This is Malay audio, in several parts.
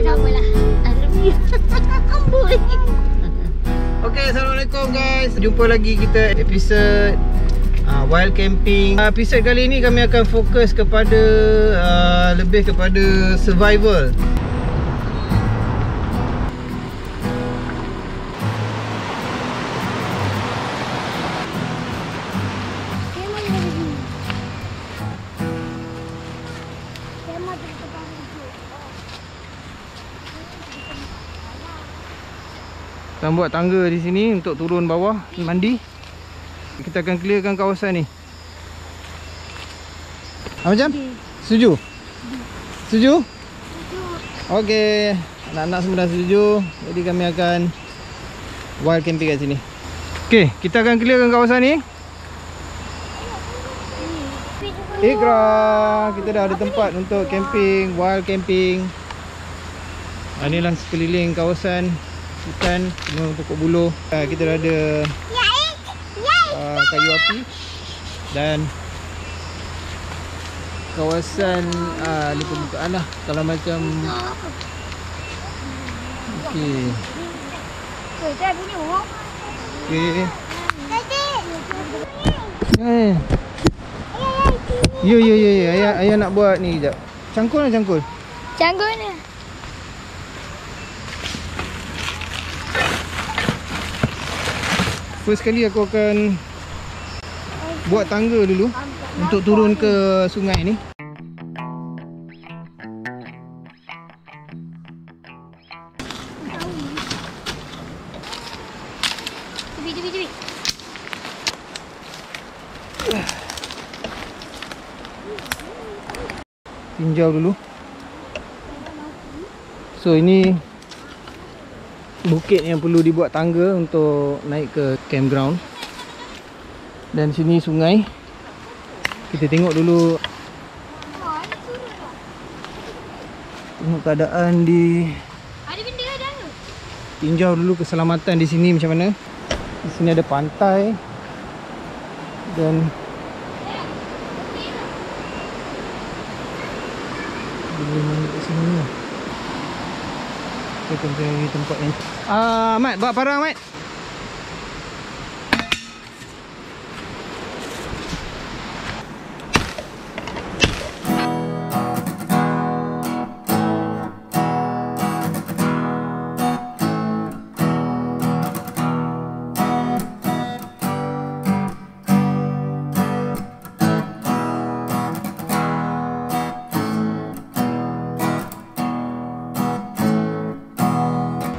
Sama lah. Amboi. Okay, Assalamualaikum guys. Jumpa lagi kita episod Wild Camping. Episod kali ini kami akan fokus kepada lebih kepada survival. Kita buat tangga di sini untuk turun bawah mandi. Kita akan clearkan kawasan ni. Macam? Setuju? Setuju? Okey, anak-anak semua dah setuju. Jadi kami akan wild camping kat sini. Okey, kita akan clearkan kawasan ni. Ikra, kita dah ada tempat untuk camping, wild camping. Inilah sekeliling kawasan hutan, semua pokok buluh. Kita dah ada kayu api dan kawasan ni pembukaan lah. Kalau macam okey. Okey. Ya. Ayah nak buat ni kejap. Cangkul lah cangkul. Cangkul ni. First kali aku akan buat tangga dulu untuk turun ke sungai ni. Cubi. Tinjau dulu. So ini bukit yang perlu dibuat tangga untuk naik ke campground. Dan sini sungai. Kita tengok dulu, tengok keadaan di, Ada benda ada. tinjau dulu keselamatan di sini macam mana. Di sini ada pantai dan boleh main kat sini ni. Kita akan cari tempat yang Mat, bawa parang Mat.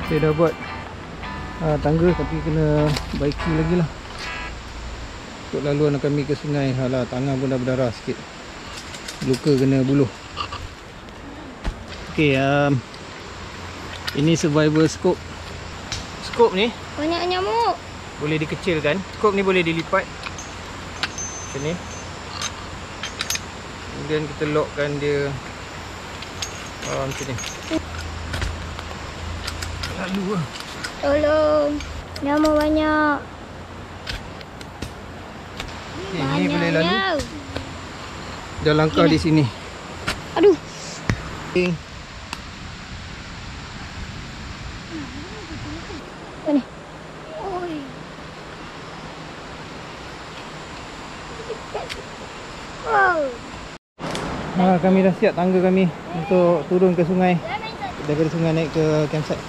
Saya dah buat tangga tapi kena baiki lagi lah untuk laluan kami ke sungai. Alah, tangan pun dah berdarah sikit, luka kena buluh. Ok, ini survival scope. Scope ni Banyak nyamuk. boleh dikecilkan. Scope ni boleh dilipat macam ni. Kemudian kita lockkan dia macam ni. Lalu lah. Tolong. Nyamuk banyak. Okay, ni boleh lalu. Dah langkah di sini. Aduh. Okay. Apa ni? Oi. Wow. Kami dah siap tangga kami untuk turun ke sungai. Daripada sungai naik ke campsite.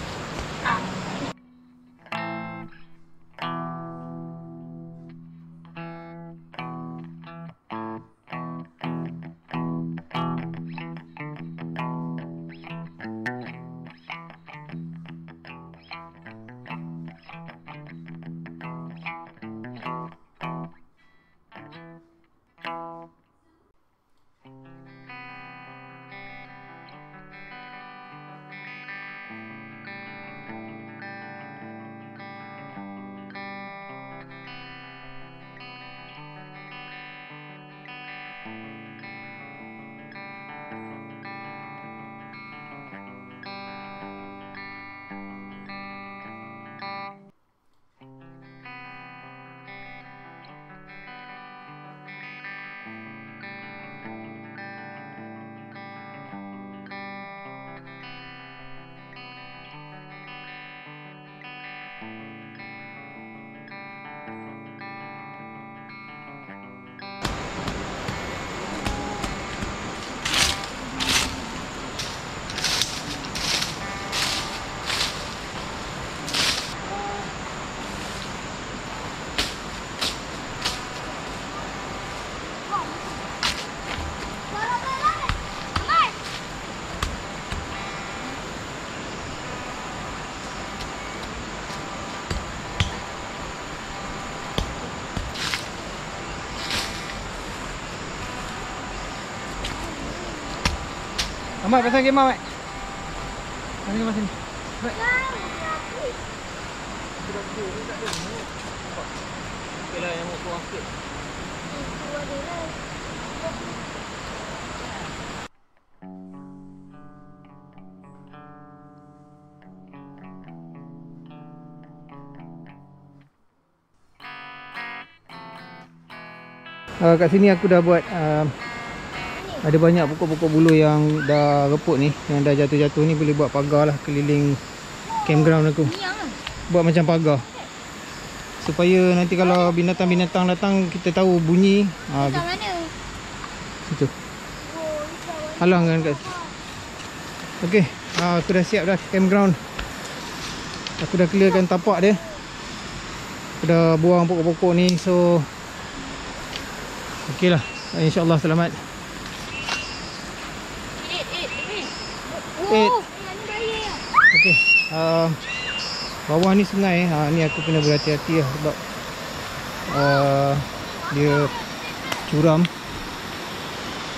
Ahmad pasang kemah, Mat. Pasang kemah sini. Mat. Okey lah, yang mau kurang sikit. Kat sini aku dah buat ada banyak pokok-pokok buluh yang dah reput ni, yang dah jatuh-jatuh ni. Boleh buat pagar lah keliling campground aku. Buat macam pagar supaya nanti kalau binatang-binatang datang kita tahu bunyi. Kat mana? Situ. Halang kan kat situ. Okey, aku dah siap dah campground. Aku dah clearkan tapak dia. Aku dah buang pokok-pokok ni, so okey lah, insyaAllah selamat. Okey, bawah ni sungai. Ni aku kena berhati-hati lah sebab dia curam.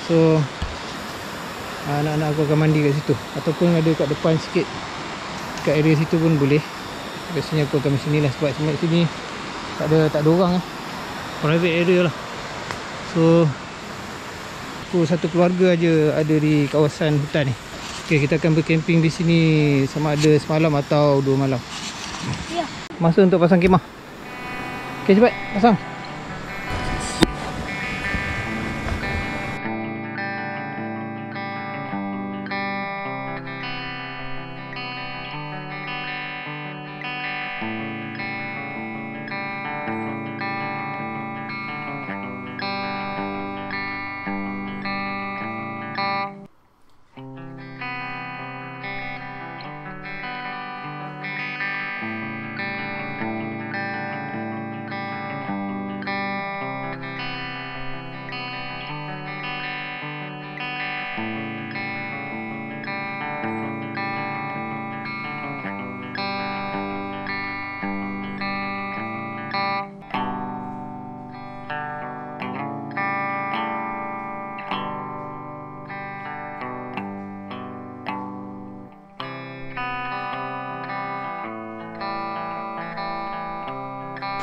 So anak-anak aku akan mandi kat situ, ataupun ada kat depan sikit, kat area situ pun boleh. Biasanya aku akan macam ni lah, sebab sini tak ada orang lah. Private area lah. So aku satu keluarga aja ada di kawasan hutan ni. Okey, kita akan bercamping di sini sama ada semalam atau 2 malam. Ya. Masa untuk pasang kemah. Okey, cepat pasang.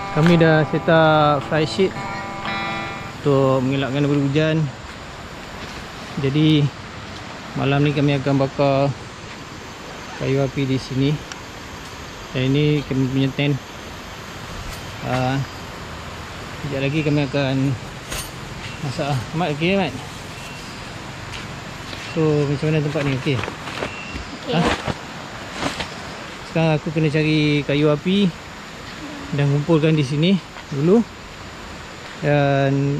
Kami dah set up fly sheet untuk mengelakkan daripada hujan. Jadi malam ni kami akan bakar kayu api di sini. Dan ini kami punya tent. Sekejap lagi kami akan masak. Mat, okey Mat? So macam mana tempat ni? Okey. Okey. Sekarang aku kena cari kayu api dan kumpulkan di sini dulu. Dan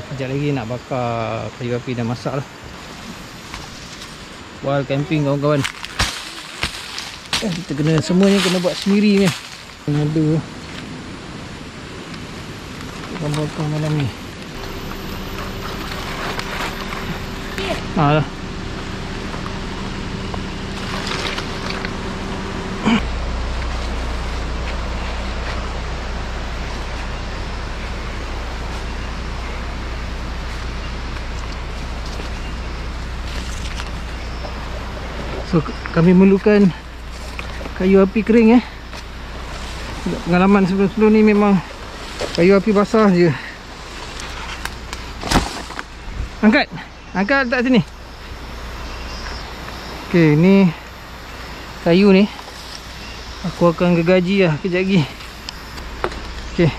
kejap lagi nak bakar kayu api dan masak lah. Wild camping kawan-kawan. Kita kena, semuanya kena buat sendiri ni. Ada kita bakar malam ni. Lah. So kami memerlukan kayu api kering Pengalaman sebelum-sebelum ni memang kayu api basah je. Angkat letak sini. Okey, ni kayu ni aku akan gergaji lah kejap lagi. Okey.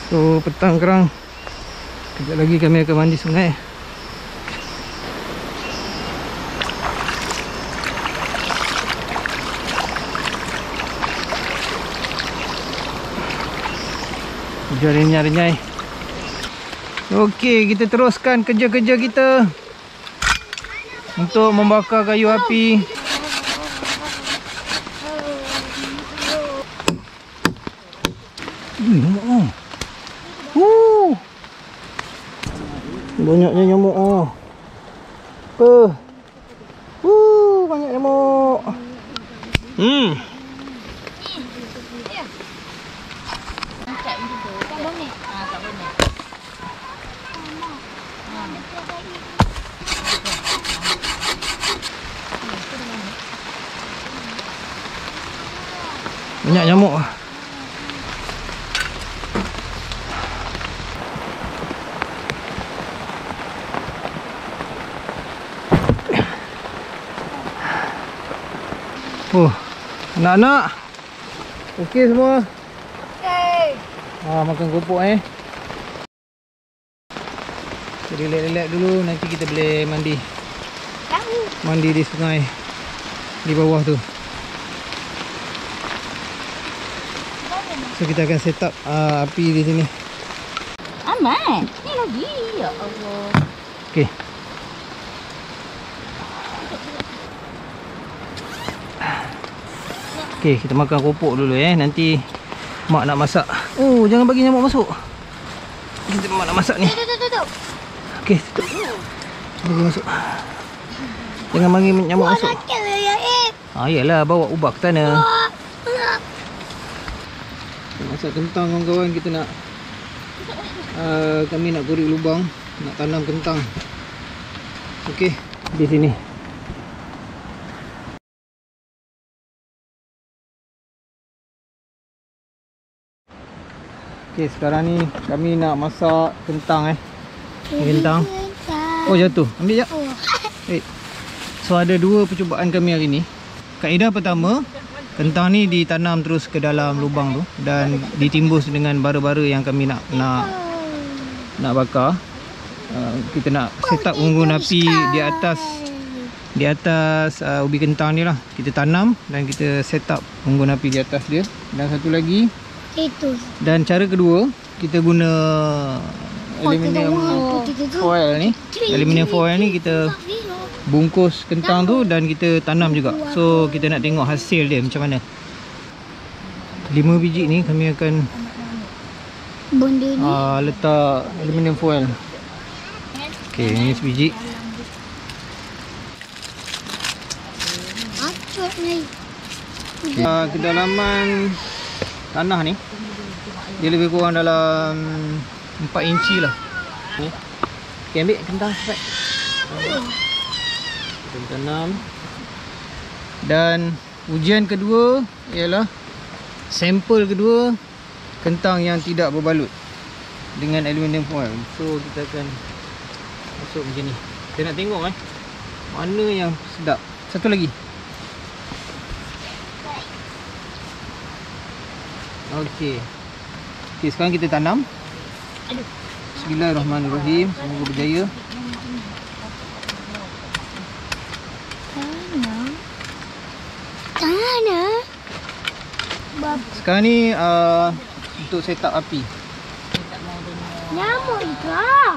So petang kerang, kejap lagi kami akan mandi sungai. Hujan renyai-renyai. Okey, kita teruskan kerja-kerja kita untuk membakar kayu api. Nyamuk. Banyaknya nyamuk. Banyak nyamuk. Angkat macam tu. Tak boleh. Tak boleh. Banyak nyamuk. Oh, anak-anak. Okey semua? Okey. Makan keropok Relax-relax dulu, nanti kita boleh mandi. Tahu. Mandi di sungai di bawah tu. So kita akan set up api di sini. Amat. Ni lagi. Ya Allah. Okey. Okey, kita makan keropok dulu nanti mak nak masak. Oh, jangan bagi nyamuk masuk. Kita mak nak masak ni. Tutup. Okey, tutup. Bagi masuk. Jangan bagi nyamuk masuk. Sakit lah ya, Yalah, bawa ubah ke sana. Kita masak kentang kawan-kawan. Kita nak kami nak korek lubang, nak tanam kentang. Okey, di sini. Okey, sekarang ni kami nak masak kentang Kentang. Oh, jatuh. Ambil jap. So ada dua percubaan kami hari ni. Kaedah pertama, kentang ni ditanam terus ke dalam lubang tu dan ditimbus dengan bara-bara yang kami nak bakar. Kita nak set up unggun api di atas ubi kentang ni lah. Kita tanam dan kita set up unggun api di atas dia. Dan satu lagi, Itu. dan cara kedua, kita guna aluminium foil ni. Aluminium foil ni kita bungkus kentang tu dan kita tanam juga. So kita nak tengok hasil dia macam mana. 5 biji ni kami akan Benda ni. letak aluminium foil. Okey, ini sebiji. Acuk ni. Kedalaman tanah ni dia lebih kurang dalam 4 inci lah ni. Okay, ambil kentang cepat. Kita tanam. Dan ujian kedua ialah sampel kedua kentang yang tidak berbalut dengan aluminium foil. So kita akan masuk macam ni. Kita nak tengok mana yang sedap. Satu lagi. Okey. Okey, sekarang kita tanam. Bismillahirrahmanirrahim. Semoga berjaya. Tanah. Sekarang ni untuk set up api. Nyamuk juga.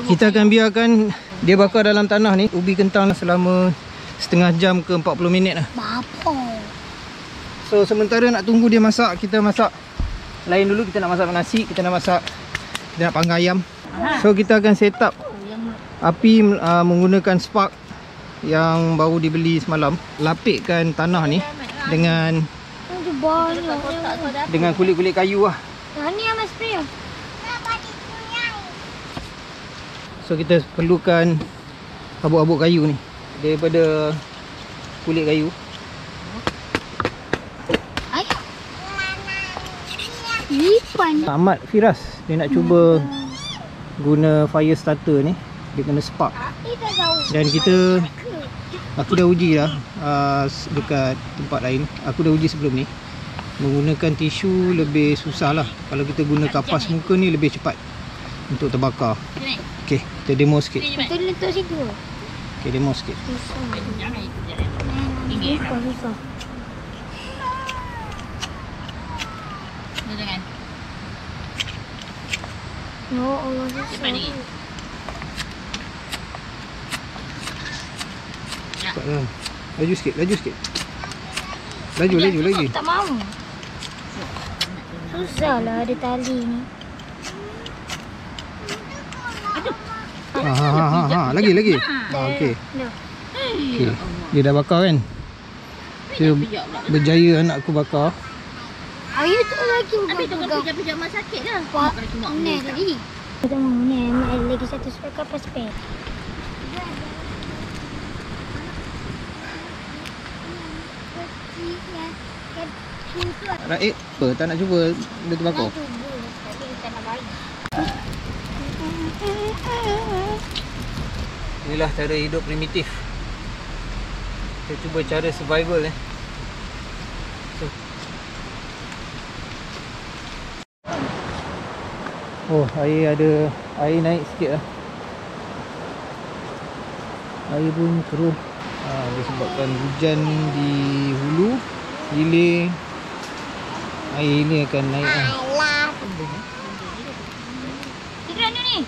Kita akan biarkan dia bakar dalam tanah ni, ubi kentang selama setengah jam ke 40 minit lah. Bapa. So sementara nak tunggu dia masak, kita masak lain dulu. Kita nak masak nasi, kita nak panggang ayam. So kita akan set up api menggunakan spark yang baru dibeli semalam. Lapikkan tanah ni dengan kulit-kulit kayu lah. Ni yang mas spray. So kita perlukan habuk-habuk kayu ni daripada kulit kayu. Lipan. Ahmad Firas dia nak cuba guna fire starter ni. Dia kena spark. Dan aku dah uji dah dekat tempat lain. Aku dah uji sebelum ni. Menggunakan tisu lebih susah lah. Kalau kita guna kapas muka ni lebih cepat untuk terbakar. Okey, kita demo sikit. Kita letak situ. Okey, demo sikit. Susah. Jangan. Ya Allah, susah. Cepatlah. Laju sikit, laju sikit. Laju lagi. Tak mahu. Susah lah ada tali ni. Lagi. Okey. Dah. Okey. Dia dah bakar kan? Dia berjaya anak aku bakar. Ayu tu lagi Habis tu kau pegang. pijama sakit dah. Pak, Kau cuma ni tadi. Kita mau ni lagi satu spek apa spek? Raib apa? Tak nak cuba dia terbakar? Inilah cara hidup primitif. Kita cuba cara survival so. Oh, air naik sikit lah. Air pun turun. Disebabkan hujan di hulu, hilir, air ini akan naik lah. Tiga ni.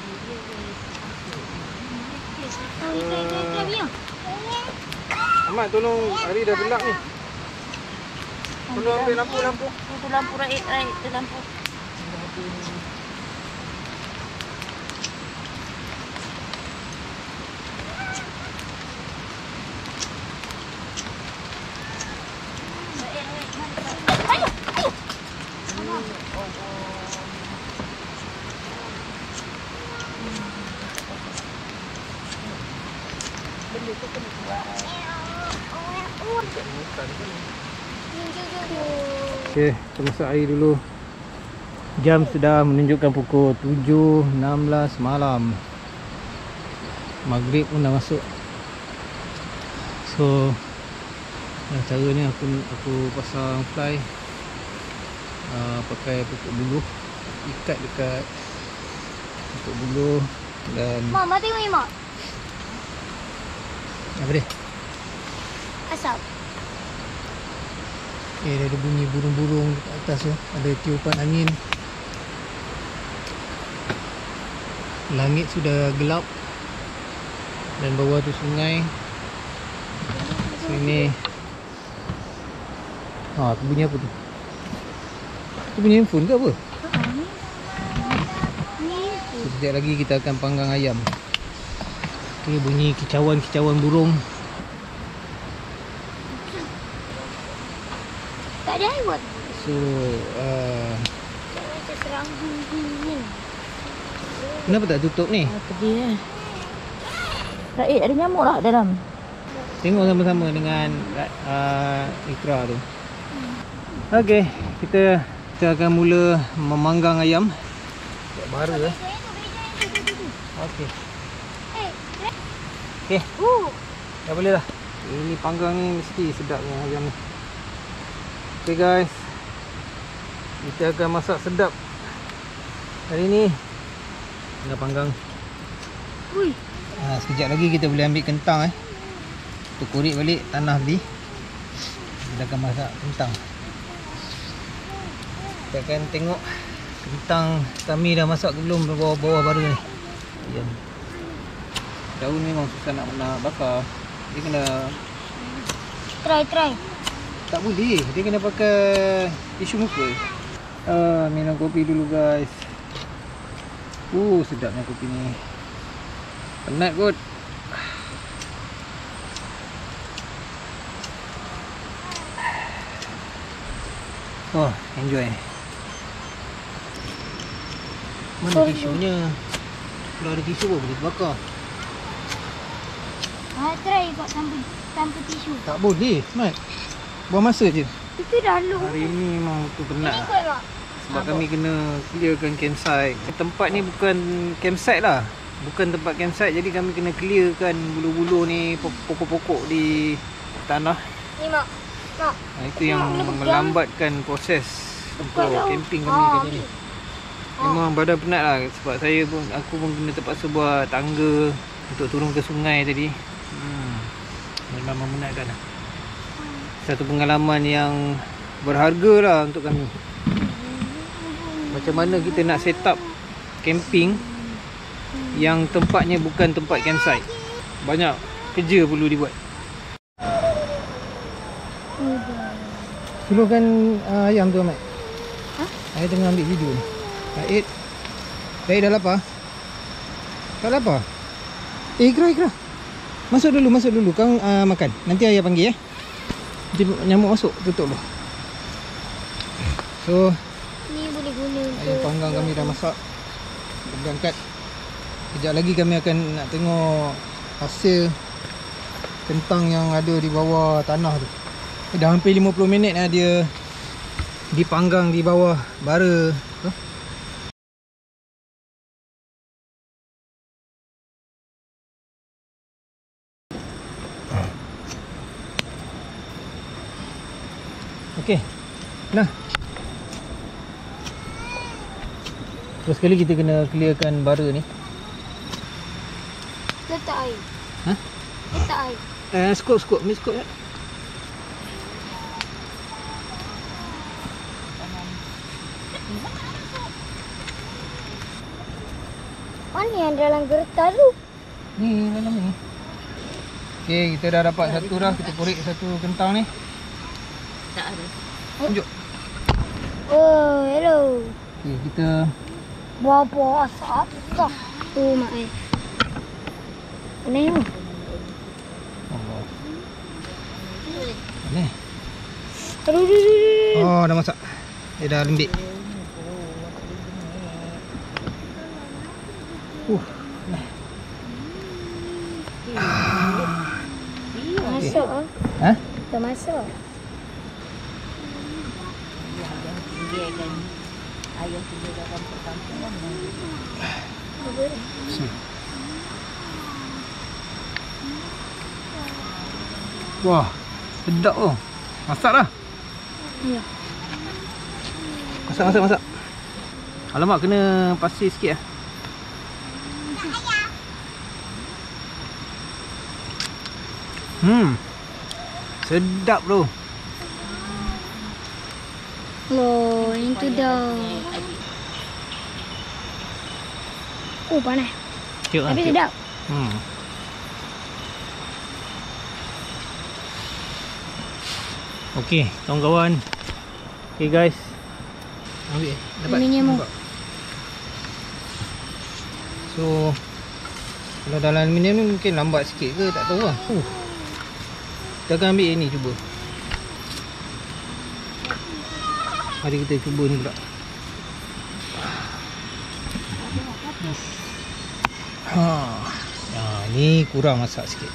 Ahmad, tolong, Ari dah gelap ni. Tolong ambil lampu. Tu lampu raib tu lampu. Okey, kita masak air dulu. Jam sudah menunjukkan pukul 7.16 malam. Maghrib pun dah masuk. So, cara ni aku pasang fly, pakai pokok buluh, ikat dekat pokok buluh dan Mak, tengok ni mak. apa dia? Asap. Dah ada bunyi burung-burung dekat atas tu. Ada tiupan angin. Langit sudah gelap. Dan bawah tu sungai. So ini tu bunyi apa tu? Tu bunyi handphone ke apa? So, sekejap lagi kita akan panggang ayam. Okay, bunyi kicauan-kicauan burung. Tak ada air buat. So Macam serang dingin. kenapa tak tutup ni? Pedih eh. Raib ada nyamuk lah dalam. Tengok sama-sama dengan Ikra tu. Okey, kita akan mula memanggang ayam. Tak bara Okey. Okey. Dah boleh dah. Ini panggang ni mesti sedapnya ayam ni. Okey guys. Kita akan masak sedap hari ni. Dah panggang. Ui. Sekejap lagi kita boleh ambil kentang Kita korek balik tanah tadi. Kita akan masak kentang. Kita akan tengok kentang kami dah masak ke belum bawah-bawah bara ni. Ayam. Daun memang susah nak bakar. Dia kena Try. tak boleh. Dia kena pakai tisu muka. Minum kopi dulu guys. Sedapnya kopi ni. Penat kot. Enjoy. Mana tisunya? Kalau ada tisu pun boleh bakar. Try buat tanpa tisu. Tak boleh, Mat. Buang masa je. Itu dah lu. Hari ni memang tu penat lah. Ikut tak? Sebab kami kena clearkan campsite. Tempat ni bukan campsite lah. Bukan tempat campsite, jadi kami kena clearkan bulu-bulu ni, pokok-pokok di tanah. Ni mak. Itu yang melambatkan proses untuk camping kami kali ni. Memang badan penat lah. Sebab aku pun kena terpaksa buat tangga untuk turun ke sungai tadi. Memang memenatkan lah. Satu pengalaman yang berharga lah untuk kami. Macam mana kita nak set up camping yang tempatnya bukan tempat campsite. Banyak kerja perlu dibuat. Suluhkan ayam tu, Mat. Saya tengah ambil video ni. Raib dah lapar? Tak lapar? Ikra. Masuk dulu. Kau makan. Nanti ayah panggil Nanti nyamuk masuk. Tutup dulu. So So Ni boleh guna ayam untuk panggang kami dah masak. Dah berangkat. Kejap lagi kami akan nak tengok hasil kentang yang ada di bawah tanah tu. Dah hampir 50 minit dah dia dipanggang di bawah bara tu. Okey. Nah. Terus sekali kita kena clearkan bara ni. letak air. Ha? Letak air. Skop ni skop ya. Mana yang dalam gertas tu? Ni dalam ni. Okey, kita dah dapat satu dah. Kita korek satu kentang ni. Tak ada. Tunjuk. Oh, hello. Okey, kita Bapa asap. Oh, mak ai. Ni. Allah. Ni. Aduh. Oh, dah masak. Dia dah lembik. Masuk ah. Ha? Dah masuk. Sediakan ayam sediakan perkampungan. Wah, sedap tu. Masak dah. Ya. Masak. Alamak, kena pasir sikit lah. Sedap tu. Oh, itu dah. Oh, panas. Cuk lah. Tapi sedap. Okey, kawan-kawan. Okey guys. Ambil. Dapat. Ininya mu. Nampak? So kalau dalam aluminium ni mungkin lambat sikit ke, tak tahu lah. Kita akan ambil ni cuba. Mari kita cuba ni pula. Ni kurang masak sikit.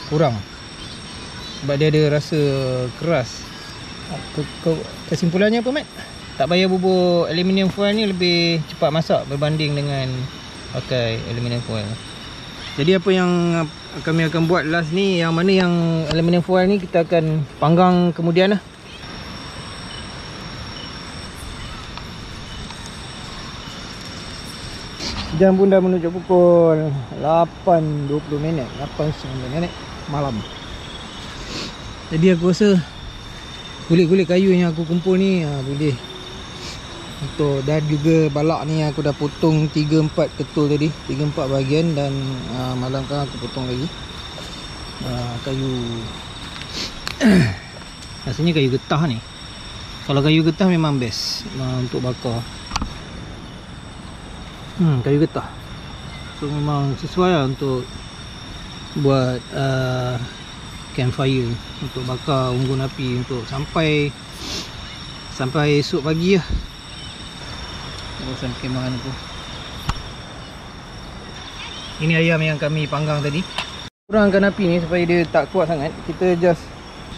Kurang. Sebab dia ada rasa keras. Kesimpulannya apa, Mat? Tak payah bubur aluminium foil ni lebih cepat masak berbanding dengan pakai aluminium foil. Jadi apa yang kami akan buat last ni, yang mana yang aluminium foil ni kita akan panggang kemudian lah. Jam pun dah menunjuk pukul 8.20 minit, 8.19 minit malam. Jadi aku rasa kulit-kulit kayu yang aku kumpul ni boleh untuk, dan juga balak ni aku dah potong 3-4 ketul tadi, 3-4 bahagian, dan malam kan aku potong lagi kayu rasanya kayu getah ni. Kalau kayu getah memang best untuk bakar. Kayu getah, so memang sesuai lah untuk buat campfire, untuk bakar unggun api untuk sampai esok pagi lah. Kawasan perkemahan aku. Ini ayam yang kami panggang tadi. Kurangkan api ni supaya dia tak kuat sangat. Kita just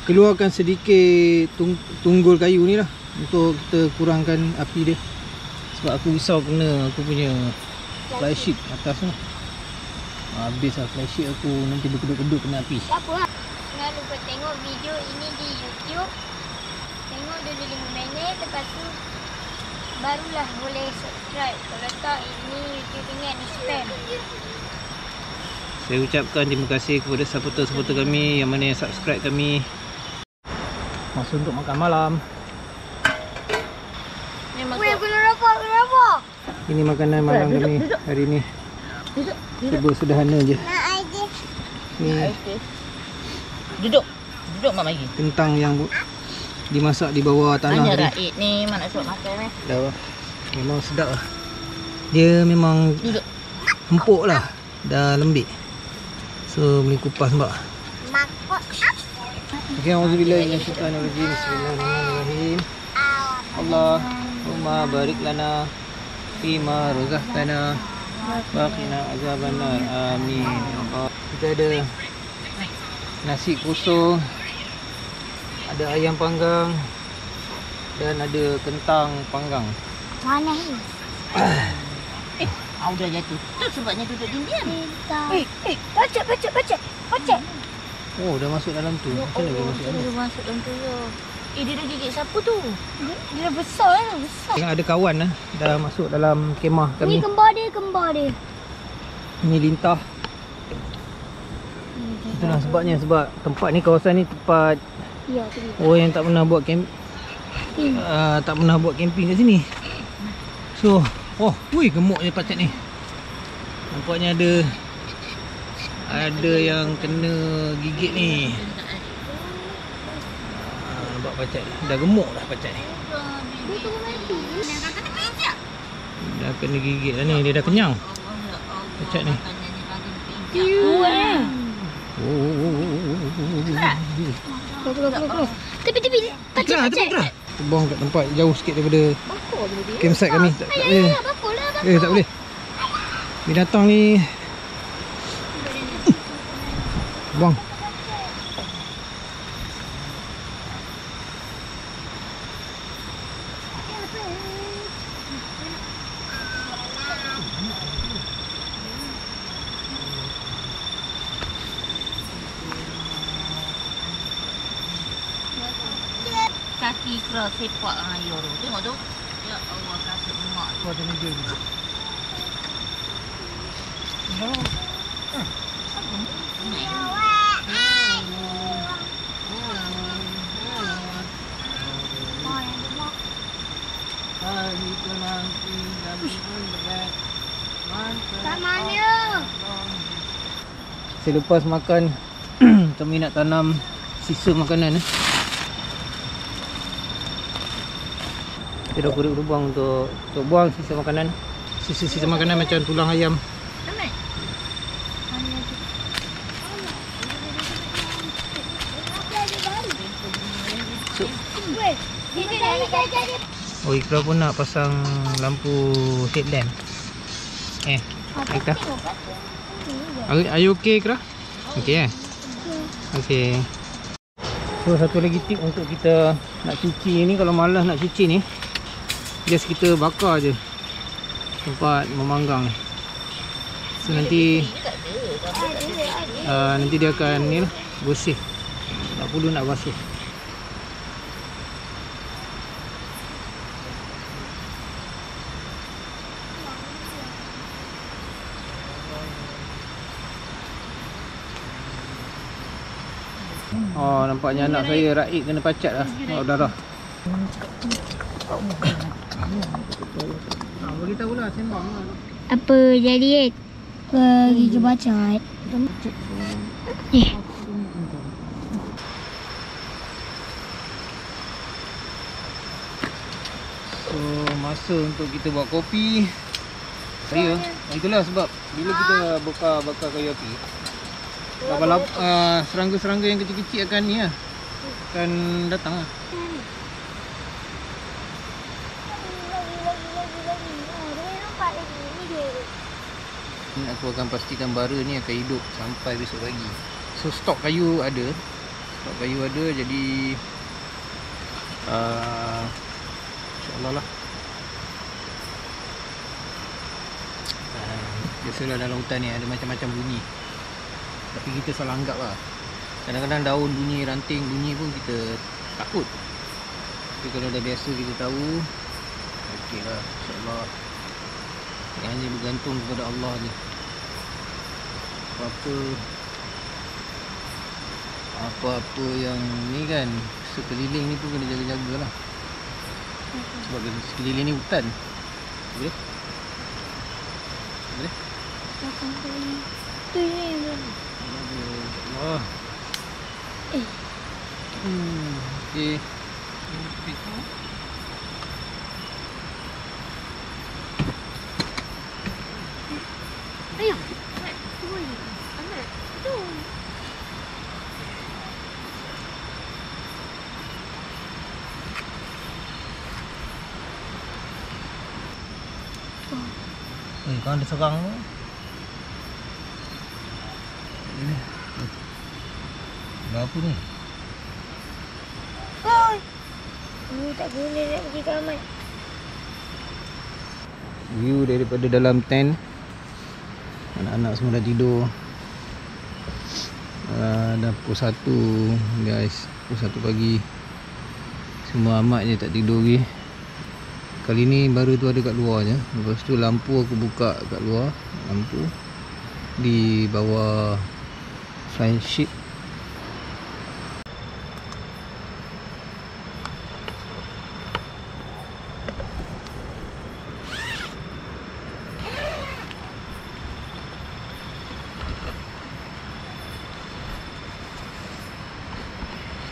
keluarkan sedikit tunggul kayu ni lah, untuk kita kurangkan api dia. Sebab aku risau kena aku punya flysheet atas tu. Habis lah flysheet aku, nanti berkedut-kedut kena api. Tak apa lah. Jangan lupa tengok video ini di YouTube. Tengok dulu 5 minit. Lepas tu barulah boleh subscribe. Kalau tak, ini YouTube ingat ni spam. Saya ucapkan terima kasih kepada supporter-supporter kami yang mana yang subscribe kami. Masa untuk makan malam. Kenapa? Ini makanan malam kami hari ni. Cuba sederhana je. Ni Duduk mak mari. kentang yang dimasak di bawah tanah Tanya tadi. Raid ni mana suap makan Dah memang sedap lah. Dia memang Duduk. empuk lah, dah lembik. So boleh kupas nampak. Okey, auzubillahi minasyaitanirrajim. Bismillahirrahmanirrahim. Allah. Allahumma barik lana fima razaqtana wa qina azabannar. Amin. Ya Allah. Kita ada nasi kosong, ada ayam panggang dan ada kentang panggang. Mana ni? Udah jatuh. Tu sebabnya duduk diam. Pacak. Oh, dah masuk dalam tu. Macam mana dia masuk dalam? Dia masuk dalam tu ya. Dia dah gigit siapa tu? Dia besar lah, besar. Tengok ada kawan dah masuk dalam kemah Ni kami. kembar dia. Ni lintah. Itulah sebabnya, sebab tempat ni, kawasan ni tempat Ya, tu dia. orang yang tak pernah buat tak pernah buat camping kat sini. So, wui gemuknya pacak ni. Nampaknya ada yang kena gigit ni. Nampak pacak ni. Dah gemuk dah pacak ni. Dia tu mati. Dah kena gigit dah ni. Dia dah kenyang pacak ni. Keluar. Tepi. Pacak. Buang kat tempat jauh sikit daripada campsite kami. Tak boleh. Bakul lah. Tak boleh. Binatang ni buang. Kaki keras sepak ayo tu. Tengok tu. Ya Allah, kasut mak tu. Ada meja ni. Tak mana? Selepas makan kami nak tanam sisa makanan. Kita dah kurik lubang untuk buang sisa makanan. Sisa-sisa makanan macam tulang ayam. Oh, Ikra pun nak pasang lampu headlamp. Ikra. Are you okay, Ikra? Okay. Okay. So, satu lagi tip untuk kita nak cuci ni, kalau malas nak cuci ni, just kita bakar je tempat memanggang ni. So nanti dia akan ni lah, bersih. Tak perlu nak basuh. Oh, nampaknya anak saya Raik kena pacat lah. Darah. Beritahu lah, sembang lah. Apa jadi gigi bacat? So, masa untuk kita buat kopi. Saya, itulah sebab bila kita bakar kayu api, serangga-serangga yang kecil-kecil akan ni lah, akan datang lah. Aku akan pastikan bara ni akan hidup sampai besok pagi. So stok kayu ada. Jadi InsyaAllah lah. Biasalah dalam hutan ni ada macam-macam bunyi, tapi kita salah anggap lah. Kadang-kadang daun bunyi, ranting bunyi pun kita takut. Tapi kalau dah biasa kita tahu, okey lah, InsyaAllah. Hanya bergantung kepada Allah ni. Apa-apa yang ni kan, sekeliling ni pun kena jaga-jaga lah. Sebab sekeliling ni hutan. Boleh? Tu ni. Allah. Okey. Ayo. Kan ada serang tu. Apa ni? Oi. Ini tak guna nak pergi kamar. View daripada dalam tent. Anak-anak semua dah tidur. Dah pukul 1 guys. Pukul 1 pagi. Semua amat je tak tidur lagi. Kali ni baru tu ada kat luar je. Lepas tu lampu aku buka kat luar. Lampu di bawah flying sheet.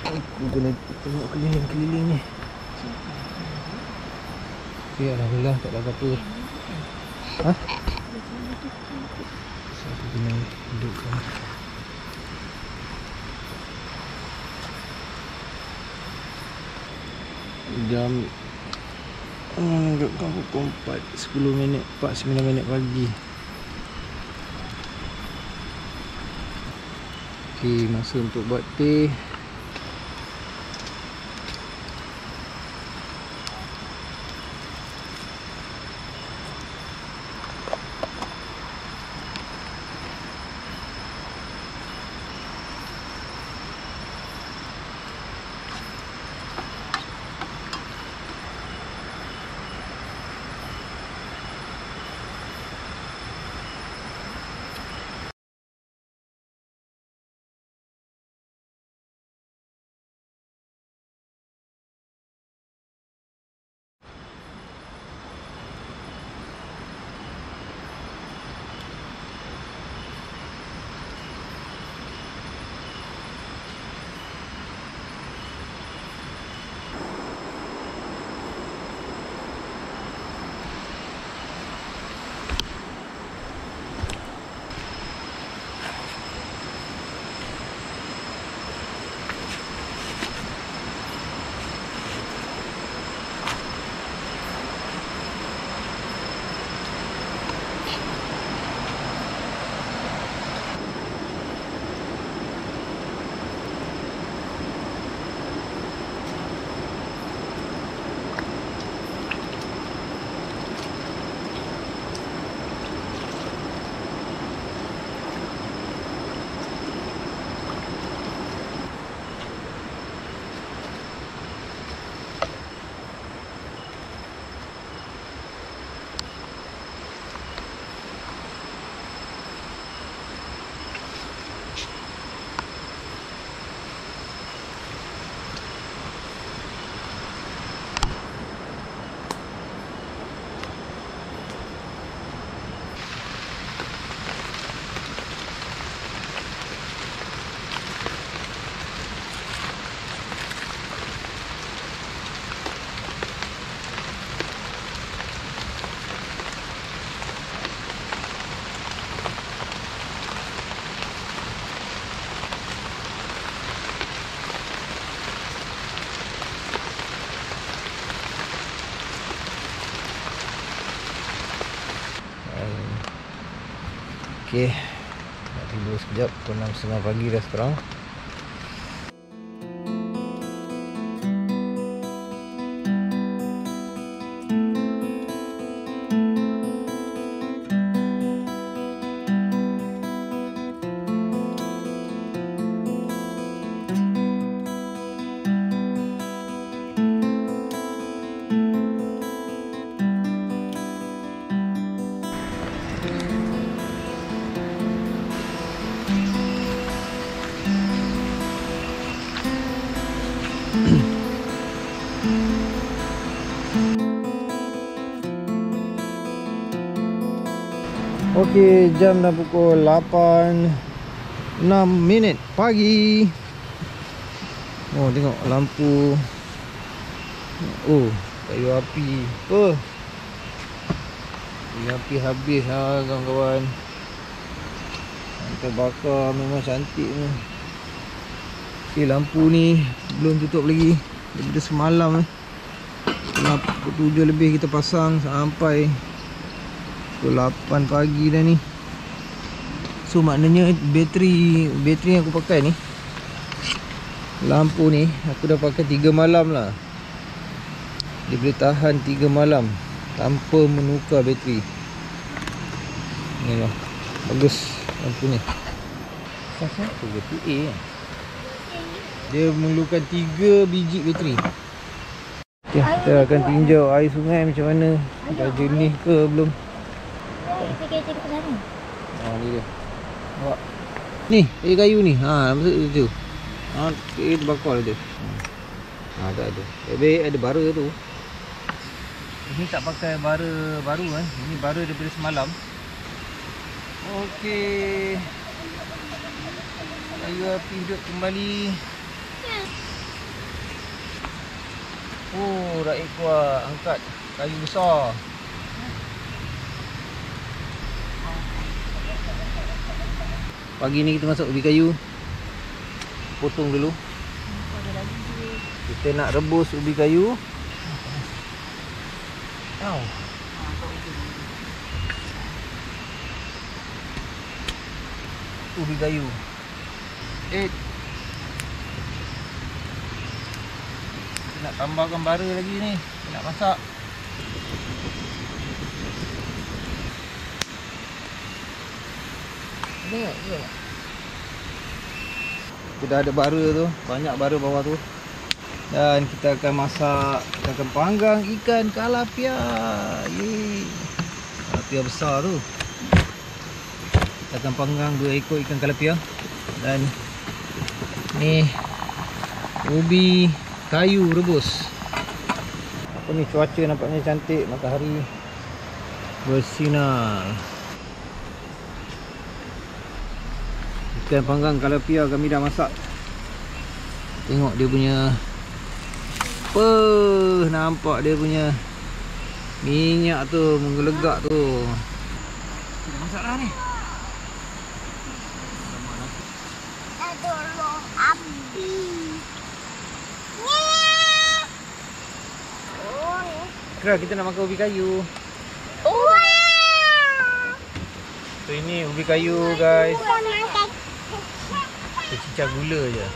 Aku kena tengok keliling-keliling ni. Okay, alhamdulillah tak ada apa-apa. Ha? So, aku kena dudukkan. Jam dudukkan pukul 4 10 minit 9 minit pagi. Okay, masa untuk buat teh. Okay, nak tidur sekejap. Pukul 6.30 pagi dah sekarang. Okey, jam dah pukul 8.06 pagi. Oh, tengok lampu. Oh, kayu api. Apa? Kayu api habis lah kawan-kawan. Terbakar, memang cantik ni. Okey, lampu ni belum tutup lagi. Daripada semalam Pukul 7 lebih kita pasang sampai Pukul 8 pagi dah ni. So maknanya bateri yang aku pakai ni, lampu ni aku dah pakai 3 malam lah. Dia boleh tahan 3 malam tanpa menukar bateri. Ni lah, bagus lampu ni. Sasa tu BTA kan. Dia memerlukan 3 biji bateri. Okay, kita akan tinjau air sungai macam mana. Dah jernih ke belum. Kita kerja ke sana. Ni dia. Nampak? Ni, air kayu ni. Maksud tu. Air terbakar dia. Tak ada. Baik ada bara tu. Ini tak pakai bara baru kan. Ini bara daripada semalam. Okey. Kayu api hidup kembali. Rakyat kuat angkat kayu besar. Pagi ni kita masuk ubi kayu. Potong dulu. Kita nak rebus ubi kayu. Ubi kayu. Nak tambahkan bara lagi ni. Nak masak. Tengok. Kita dah ada bara tu. Banyak bara bawah tu. Dan kita akan masak. Kita akan panggang ikan kalapia. Kalapia besar tu. Kita akan panggang 2 ekor ikan kalapia. Dan ni ubi kayu rebus. Apa ni, cuaca nampaknya cantik. Matahari bersinar. Ikan panggang kalapia kami dah masak. Tengok dia punya nampak dia punya minyak tu menggelegak tu. Kita masak dah ni. Tolong api. Kira kita nak makan ubi kayu. So ini ubi kayu guys. Kita cicah gula je.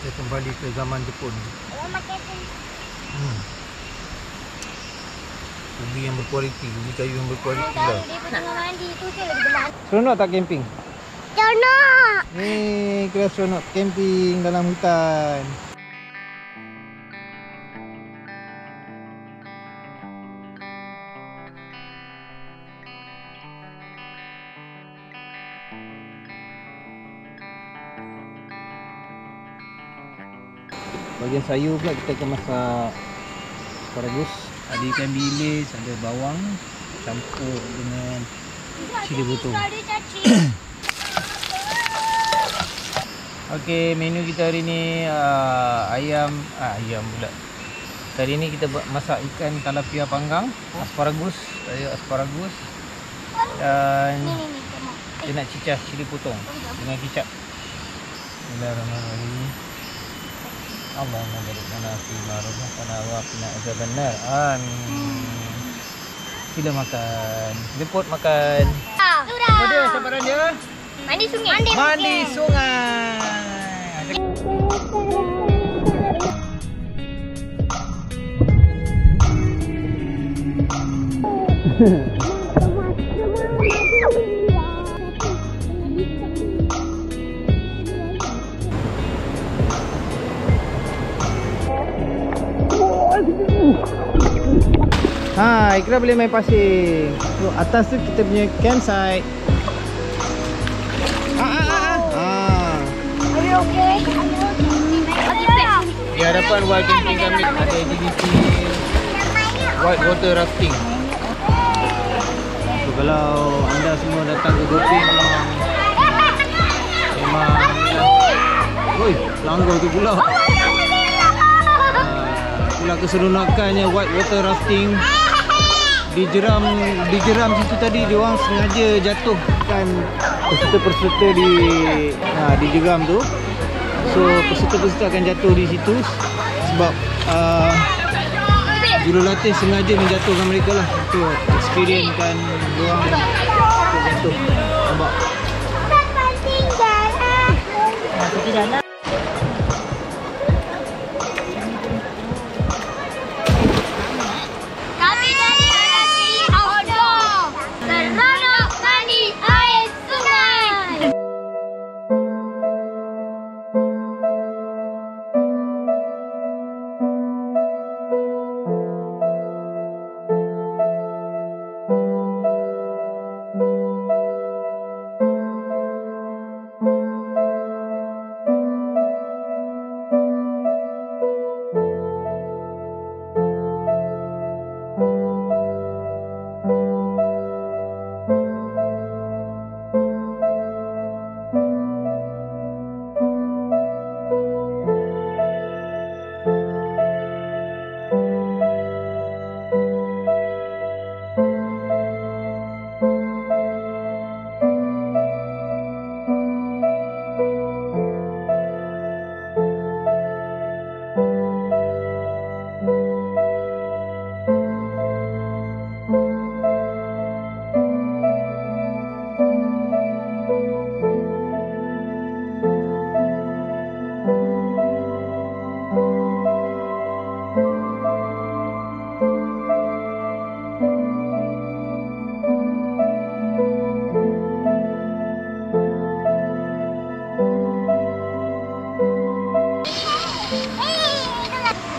Kita kembali ke zaman Jepun. Ubi yang berkualiti, ubi kayu yang berkualiti lah. Seronok tak camping? Seronok. Ni kira seronok camping dalam hutan. Bahagian sayur pula kita akan masak asparagus. Ada ikan bilis, ada bawang campur dengan cili potong. Okey, menu kita hari ni ayam pula. Hari ni kita masak ikan kalapia panggang, asparagus, dan kita nak cicah cili potong dengan kicap. Bismillahirrahmanirrahim. Allahumma barik lana fi ma razaqtana wa qina adzabannar. Amin. Sila makan. Jemput makan. Apa dia cabaran dia? Mandi sungai. Mandi sungai. Ikra boleh main pasir. So, atas tu kita punya campsite. Are you okay? Di hadapan wild camping kami ada aktiviti white water rafting. So, kalau anda semua datang ke Gopeng memang langgar tu pula. Itulah keseronokannya white water rafting. Di jeram situ tadi dia orang sengaja jatuhkan peserta-peserta di jeram tu. So peserta-peserta akan jatuh di situ sebab jurulatih sengaja menjatuhkan mereka lah untuk experiencekan ruang untuk jatuh. Nampak? Tidak nak. Kami dari anak cili outdoor. Seronok mandi air sungai.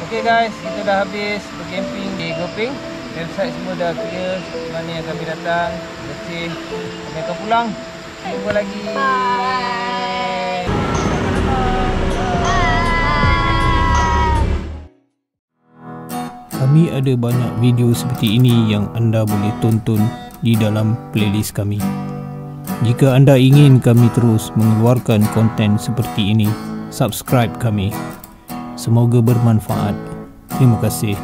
Okay guys, kita dah habis bercamping di Gopeng. Website semua dah clear, mana yang kami datang, bersih. Kami akan pulang. Jumpa lagi. Kami ada banyak video seperti ini yang anda boleh tonton di dalam playlist kami. Jika anda ingin kami terus mengeluarkan konten seperti ini, subscribe kami. Semoga bermanfaat. Terima kasih.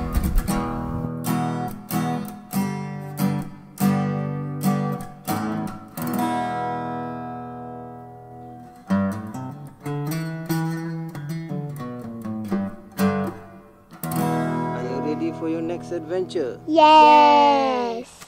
Are you ready for your next adventure? Yes.